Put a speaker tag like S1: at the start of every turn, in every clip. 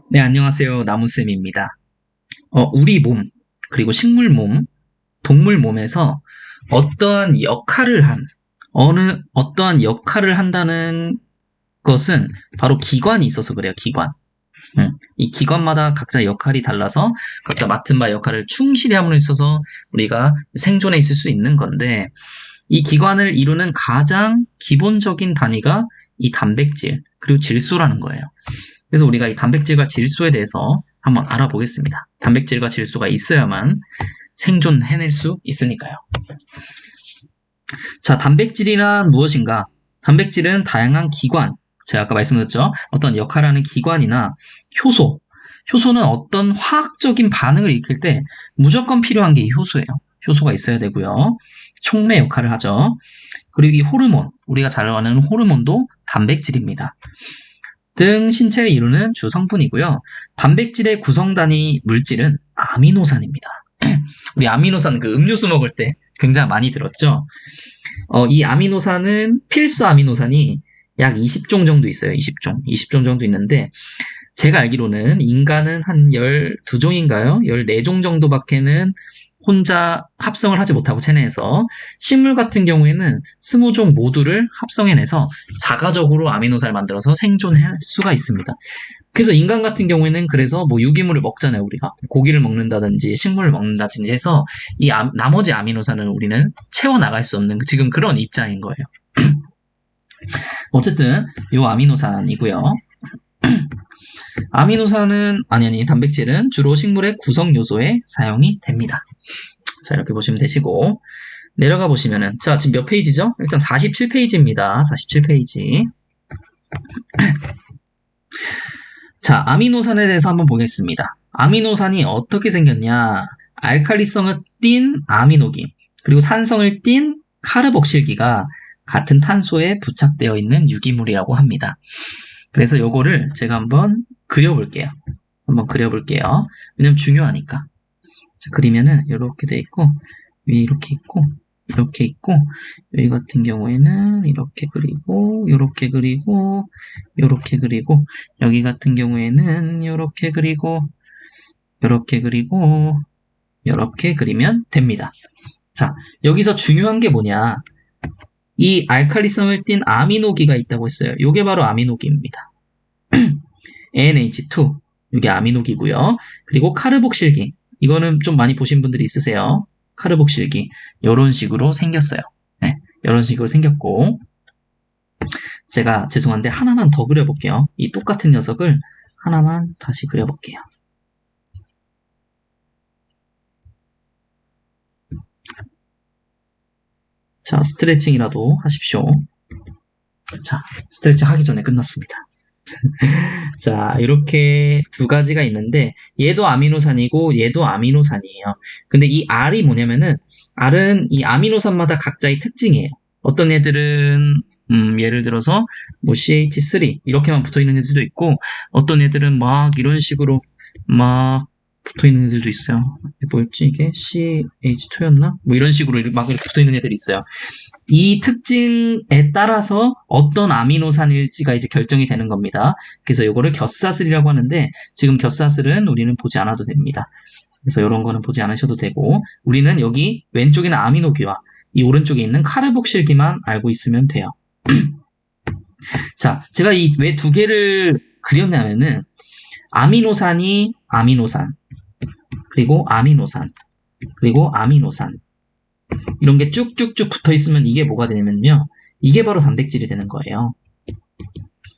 S1: 네, 안녕하세요. 나무쌤입니다. 우리 몸, 그리고 식물 몸, 동물 몸에서 어떠한 역할을 한, 어떠한 역할을 한다는 것은 바로 기관이 있어서 그래요, 기관. 이 기관마다 각자 역할이 달라서 각자 맡은 바 역할을 충실히 함으로 있어서 우리가 생존해 있을 수 있는 건데, 이 기관을 이루는 가장 기본적인 단위가 이 단백질, 그리고 질소라는 거예요. 그래서 우리가 이 단백질과 질소에 대해서 한번 알아보겠습니다. 단백질과 질소가 있어야만 생존해낼 수 있으니까요. 자, 단백질이란 무엇인가? 단백질은 다양한 기관, 제가 아까 말씀드렸죠? 어떤 역할을 하는 기관이나 효소, 효소는 어떤 화학적인 반응을 일으킬 때 무조건 필요한 게 이 효소예요. 효소가 있어야 되고요. 촉매 역할을 하죠. 그리고 이 호르몬, 우리가 잘 아는 호르몬도 단백질입니다. 등 신체를 이루는 주성분이고요. 단백질의 구성 단위 물질은 아미노산입니다. 우리 아미노산 그 음료수 먹을 때 굉장히 많이 들었죠. 이 아미노산은 필수 아미노산이 약 20종 정도 있어요. 20종 정도 있는데 제가 알기로는 인간은 한 12종인가요? 14종 정도밖에는 혼자 합성을 하지 못하고 체내에서 식물 같은 경우에는 20종 모두를 합성해내서 자가적으로 아미노산을 만들어서 생존할 수가 있습니다. 그래서 인간 같은 경우에는 그래서 뭐 유기물을 먹잖아요, 우리가. 고기를 먹는다든지 식물을 먹는다든지 해서 이 나머지 아미노산을 우리는 채워나갈 수 없는 지금 그런 입장인 거예요. 어쨌든 이 아미노산이고요. 아미노산은 단백질은 주로 식물의 구성 요소에 사용이 됩니다. 자, 이렇게 보시면 되시고 내려가 보시면은 자, 지금 몇 페이지죠? 일단 47페이지입니다. 47페이지. 자, 아미노산에 대해서 한번 보겠습니다. 아미노산이 어떻게 생겼냐? 알칼리성을 띤 아미노기, 그리고 산성을 띤 카르복실기가 같은 탄소에 부착되어 있는 유기물이라고 합니다. 그래서 요거를 제가 한번 그려볼게요. 왜냐면 중요하니까. 자, 그리면은 이렇게 돼 있고 위에 이렇게 있고 이렇게 있고 여기 같은 경우에는 이렇게 그리고 이렇게 그리고 이렇게 그리고 여기 같은 경우에는 이렇게 그리고 이렇게 그리고 이렇게 그리면 됩니다. 자, 여기서 중요한 게 뭐냐? 이 알칼리성을 띤 아미노기가 있다고 했어요. 이게 바로 아미노기입니다. NH2 이게 아미노기고요. 그리고 카르복실기, 이거는 좀 많이 보신 분들이 있으세요. 카르복실기 이런 식으로 생겼어요. 네, 이런 식으로 생겼고 제가 죄송한데 하나만 더 그려볼게요. 이 똑같은 녀석을 하나만 다시 그려볼게요. 자, 스트레칭이라도 하십시오. 자, 스트레칭 하기 전에 끝났습니다. 자, 이렇게 두 가지가 있는데 얘도 아미노산이고 얘도 아미노산이에요. 근데 이 R이 뭐냐면은 R은 이 아미노산마다 각자의 특징이에요. 어떤 애들은 예를 들어서 뭐 CH3 이렇게만 붙어있는 애들도 있고 어떤 애들은 막 이런 식으로 막 붙어있는 애들도 있어요. 뭐였지 이게? CH2였나? 뭐 이런 식으로 막 이렇게 붙어있는 애들이 있어요. 이 특징에 따라서 어떤 아미노산일지가 이제 결정이 되는 겁니다. 그래서 이거를 겹사슬이라고 하는데 지금 겹사슬은 우리는 보지 않아도 됩니다. 그래서 이런 거는 보지 않으셔도 되고 우리는 여기 왼쪽에는 아미노기와 이 오른쪽에 있는 카르복실기만 알고 있으면 돼요. 자, 제가 이 왜 두 개를 그렸냐면은 아미노산이 아미노산, 그리고 아미노산, 그리고 아미노산 이런 게 쭉쭉쭉 붙어 있으면 이게 뭐가 되냐면요. 이게 바로 단백질이 되는 거예요.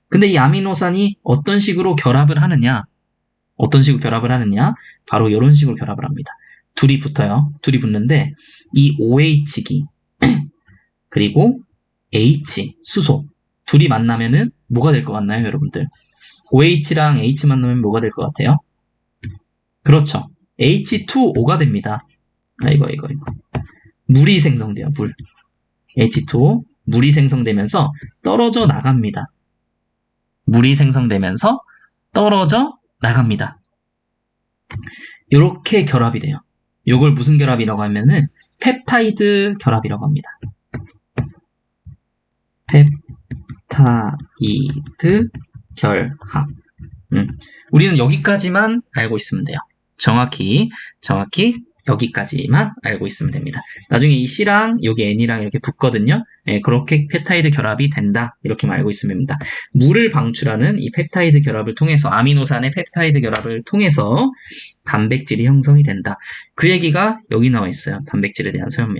S1: 근데 이 아미노산이 어떤 식으로 결합을 하느냐? 바로 이런 식으로 결합을 합니다. 둘이 붙어요. 둘이 붙는데 이 OH기 그리고 H, 수소 둘이 만나면은 뭐가 될 것 같나요, 여러분들? OH랑 H 만나면 뭐가 될 것 같아요? 그렇죠. H2O가 됩니다. 이거. 물이 생성돼요, 물. H2O, 물이 생성되면서 떨어져 나갑니다. 이렇게 결합이 돼요. 이걸 무슨 결합이라고 하면은 펩타이드 결합이라고 합니다. 펩타이드 결합. 우리는 여기까지만 알고 있으면 돼요. 정확히 여기까지만 알고 있으면 됩니다. 나중에 이 C랑 여기 N이랑 이렇게 붙거든요. 네, 그렇게 펩타이드 결합이 된다. 이렇게만 알고 있으면 됩니다. 물을 방출하는 이 펩타이드 결합을 통해서, 아미노산의 펩타이드 결합을 통해서 단백질이 형성이 된다. 그 얘기가 여기 나와 있어요. 단백질에 대한 설명.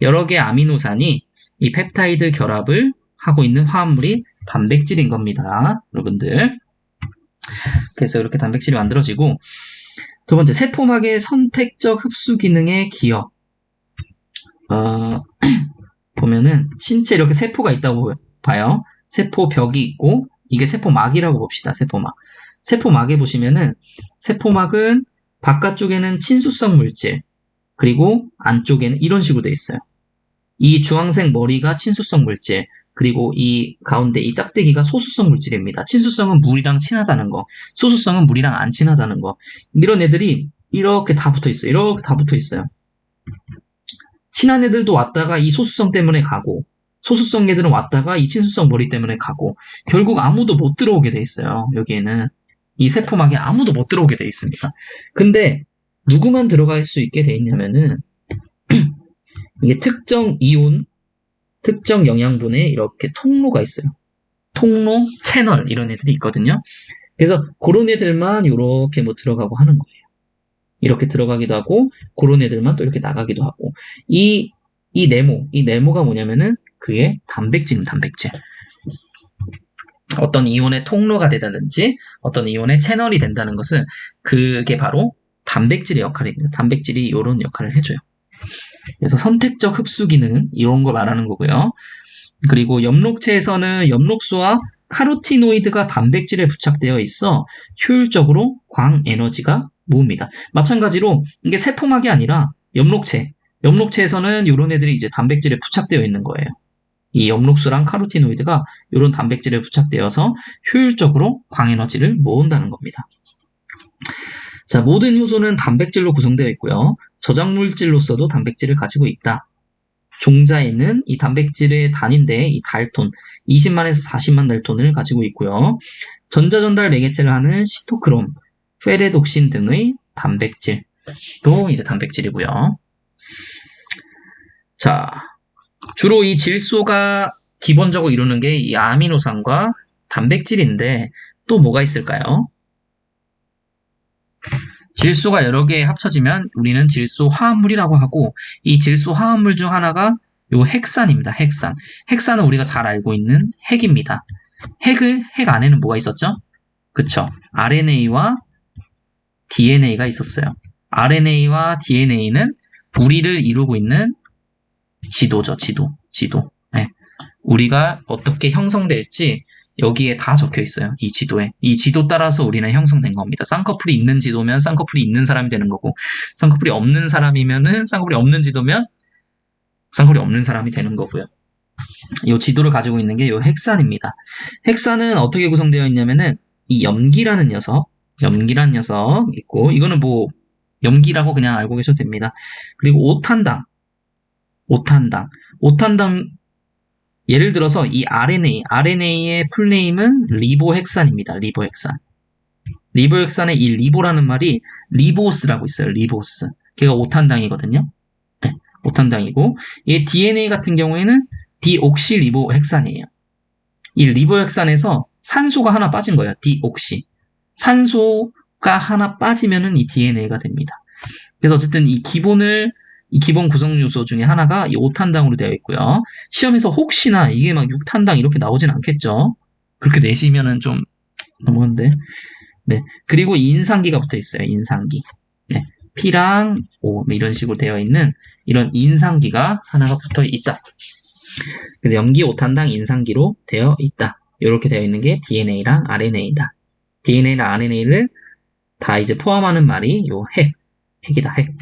S1: 여러 개의 아미노산이 이 펩타이드 결합을 하고 있는 화합물이 단백질인 겁니다. 여러분들. 그래서 이렇게 단백질이 만들어지고, 두 번째, 세포막의 선택적 흡수 기능의 기여. 보면은 신체 이렇게 세포가 있다고 봐요. 세포벽이 있고 이게 세포막이라고 봅시다. 세포막. 세포막에 보시면은 세포막은 바깥쪽에는 친수성 물질, 그리고 안쪽에는 이런 식으로 되어 있어요. 이 주황색 머리가 친수성 물질, 그리고 이 가운데 이 짝대기가 소수성 물질입니다. 친수성은 물이랑 친하다는 거, 소수성은 물이랑 안 친하다는 거. 이런 애들이 이렇게 다 붙어 있어요. 이렇게 다 붙어 있어요. 친한 애들도 왔다가 이 소수성 때문에 가고, 소수성 애들은 왔다가 이 친수성 머리 때문에 가고, 결국 아무도 못 들어오게 돼 있어요. 여기에는 이 세포막에 아무도 못 들어오게 돼 있습니다. 근데 누구만 들어갈 수 있게 돼 있냐면은 이게 특정 이온, 특정 영양분에 이렇게 통로가 있어요. 통로, 채널 이런 애들이 있거든요. 그래서 그런 애들만 이렇게 뭐 들어가고 하는 거예요. 이렇게 들어가기도 하고 그런 애들만 또 이렇게 나가기도 하고, 이 네모가 뭐냐면은 그게 단백질입니다. 단백질. 어떤 이온의 통로가 되다든지 어떤 이온의 채널이 된다는 것은 그게 바로 단백질의 역할입니다. 단백질이 이런 역할을 해줘요. 그래서 선택적 흡수 기능 이런 거 말하는 거고요. 그리고 엽록체에서는 엽록소와 카로티노이드가 단백질에 부착되어 있어 효율적으로 광에너지가 모읍니다. 마찬가지로 이게 세포막이 아니라 엽록체에서는 이런 애들이 이제 단백질에 부착되어 있는 거예요. 이 엽록소랑 카로티노이드가 이런 단백질에 부착되어서 효율적으로 광에너지를 모은다는 겁니다. 자, 모든 효소는 단백질로 구성되어 있고요. 저장물질로서도 단백질을 가지고 있다. 종자에는 이 단백질의 단위인데 이 달톤, 20만에서 40만 달톤을 가지고 있고요. 전자전달 매개체를 하는 시토크롬, 페레독신 등의 단백질도 이제 단백질이고요. 자, 주로 이 질소가 기본적으로 이루는 게 이 아미노산과 단백질인데 또 뭐가 있을까요? 질소가 여러 개 합쳐지면 우리는 질소 화합물이라고 하고, 이 질소 화합물 중 하나가 요 핵산입니다. 핵산. 핵산은 우리가 잘 알고 있는 핵입니다. 핵 안에는 뭐가 있었죠? 그쵸. RNA와 DNA가 있었어요. RNA와 DNA는 우리를 이루고 있는 지도죠. 지도. 네. 우리가 어떻게 형성될지 여기에 다 적혀 있어요. 이 지도에. 이 지도 따라서 우리는 형성된 겁니다. 쌍꺼풀이 있는 지도면 쌍꺼풀이 있는 사람이 되는 거고, 쌍꺼풀이 없는 사람이면은 쌍꺼풀이 없는 지도면 쌍꺼풀이 없는 사람이 되는 거고요. 이 지도를 가지고 있는 게 이 핵산입니다. 핵산은 어떻게 구성되어 있냐면은 이 염기라는 녀석 있고, 이거는 뭐 염기라고 그냥 알고 계셔도 됩니다. 그리고 오탄당. 예를 들어서 이 RNA의 풀네임은 리보핵산입니다. 리보핵산의 이 리보라는 말이 리보스라고 있어요. 리보스. 걔가 오탄당이거든요. 네, 오탄당이고, 이 DNA 같은 경우에는 디옥시리보핵산이에요. 이 리보핵산에서 산소가 하나 빠진 거예요. 디옥시. 산소가 하나 빠지면은 이 DNA가 됩니다. 그래서 어쨌든 이 기본 구성 요소 중에 하나가 이 5탄당으로 되어 있고요. 시험에서 혹시나 이게 막 6탄당 이렇게 나오진 않겠죠? 그렇게 내시면은 좀 너무한데. 네. 그리고 인상기가 붙어 있어요. 인상기. 네. P랑 O 이런 식으로 되어 있는 이런 인상기가 하나가 붙어 있다. 그래서 염기 5탄당 인상기로 되어 있다. 이렇게 되어 있는 게 DNA랑 RNA다. DNA랑 RNA를 다 이제 포함하는 말이 요 핵이다. 핵.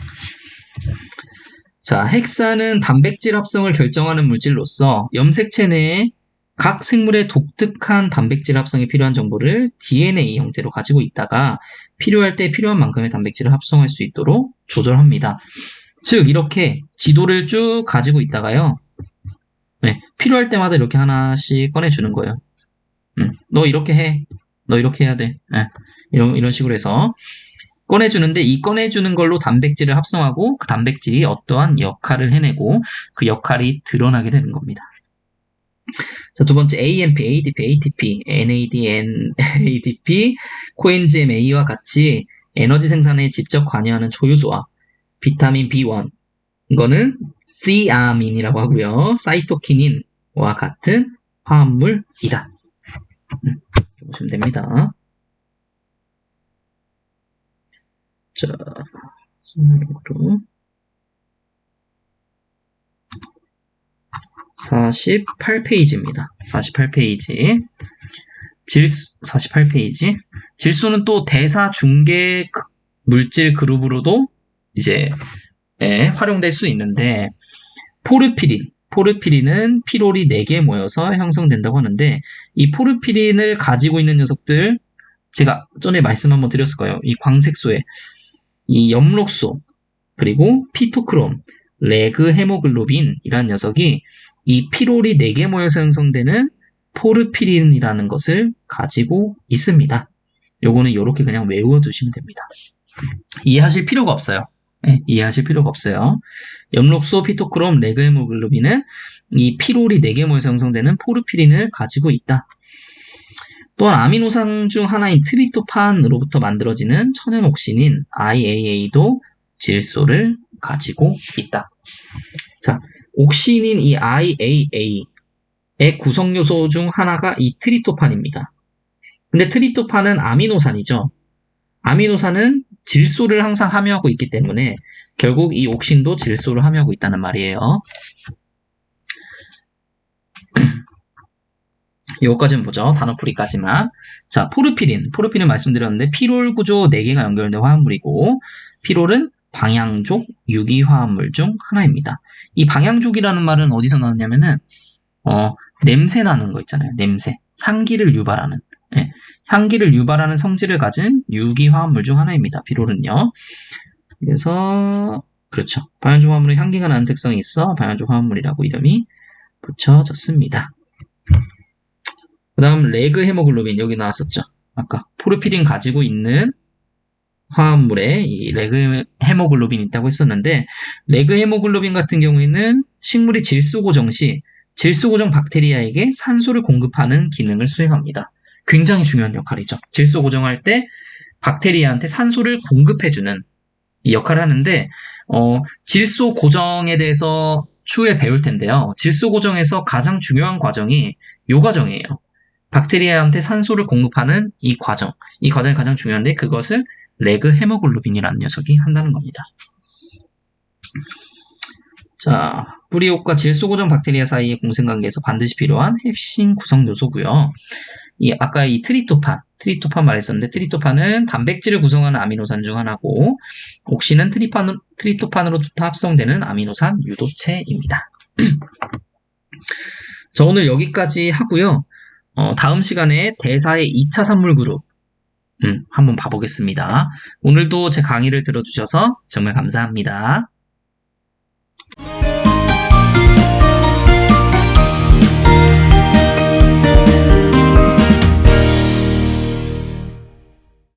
S1: 자, 핵산은 단백질 합성을 결정하는 물질로서 염색체 내에 각 생물의 독특한 단백질 합성에 필요한 정보를 DNA 형태로 가지고 있다가 필요할 때 필요한 만큼의 단백질을 합성할 수 있도록 조절합니다. 즉, 이렇게 지도를 쭉 가지고 있다가요. 네, 필요할 때마다 이렇게 하나씩 꺼내주는 거예요. 너 이렇게 해. 너 이렇게 해야 돼. 예, 이런 식으로 해서 꺼내주는데 이 꺼내주는 걸로 단백질을 합성하고 그 단백질이 어떠한 역할을 해내고 그 역할이 드러나게 되는 겁니다. 자, 두 번째 AMP, ADP, ATP, NAD, NADP, 코엔지엠 A와 같이 에너지 생산에 직접 관여하는 조효소와 비타민 B1, 이거는 씨아민이라고 하고요. 사이토키닌과 같은 화합물이다. 보시면 됩니다. 자, 48페이지입니다. 48페이지. 48페이지. 질소는 또 대사 중계 물질 그룹으로도 이제 활용될 수 있는데, 포르피린은 피롤이 4개 모여서 형성된다고 하는데, 이 포르피린을 가지고 있는 녀석들, 제가 전에 말씀 한번 드렸을 거예요. 이 광색소에 이 엽록소, 그리고 피토크롬, 레그 헤모글로빈이라는 녀석이 이 피롤이 4개 모여서 형성되는 포르피린이라는 것을 가지고 있습니다. 요거는 이렇게 그냥 외워두시면 됩니다. 이해하실 필요가 없어요. 네, 이해하실 필요가 없어요. 엽록소, 피토크롬, 레그 헤모글로빈은 이 피롤이 4개 모여서 형성되는 포르피린을 가지고 있다. 또한 아미노산 중 하나인 트립토판으로부터 만들어지는 천연옥신인 IAA도 질소를 가지고 있다. 자, 옥신인 이 IAA의 구성요소 중 하나가 이 트립토판입니다. 근데 트립토판은 아미노산이죠. 아미노산은 질소를 항상 함유하고 있기 때문에 결국 이 옥신도 질소를 함유하고 있다는 말이에요. 요거까지는 보죠. 단어풀이까지만. 자, 포르피린 말씀드렸는데 피롤 구조 4개가 연결된 화합물이고, 피롤은 방향족 유기화합물 중 하나입니다. 이 방향족이라는 말은 어디서 나왔냐면은 냄새 나는 거 있잖아요. 냄새. 향기를 유발하는. 네. 향기를 유발하는 성질을 가진 유기화합물 중 하나입니다. 피롤은요. 그래서 그렇죠. 방향족 화합물은 향기가 나는 특성이 있어 방향족 화합물이라고 이름이 붙여졌습니다. 그 다음 레그 헤모글로빈 여기 나왔었죠. 아까 포르피린 가지고 있는 화합물에 이 레그 헤모글로빈이 있다고 했었는데, 레그 헤모글로빈 같은 경우에는 식물이 질소 고정 시 질소 고정 박테리아에게 산소를 공급하는 기능을 수행합니다. 굉장히 중요한 역할이죠. 질소 고정할 때 박테리아한테 산소를 공급해주는 이 역할을 하는데, 질소 고정에 대해서 추후에 배울 텐데요. 질소 고정에서 가장 중요한 과정이 이 과정이에요. 박테리아한테 산소를 공급하는 이 과정이 가장 중요한데, 그것을 레그 헤모글로빈이라는 녀석이 한다는 겁니다. 자, 뿌리옥과 질소 고정 박테리아 사이의 공생관계에서 반드시 필요한 핵심 구성 요소고요. 아까 이 트립토판 말했었는데, 트립토판은 단백질을 구성하는 아미노산 중 하나고, 옥신은 트립토판으로부터 합성되는 아미노산 유도체입니다. 자, 오늘 여기까지 하고요. 다음 시간에 대사의 2차 산물 그룹 한번 봐보겠습니다. 오늘도 제 강의를 들어주셔서 정말 감사합니다.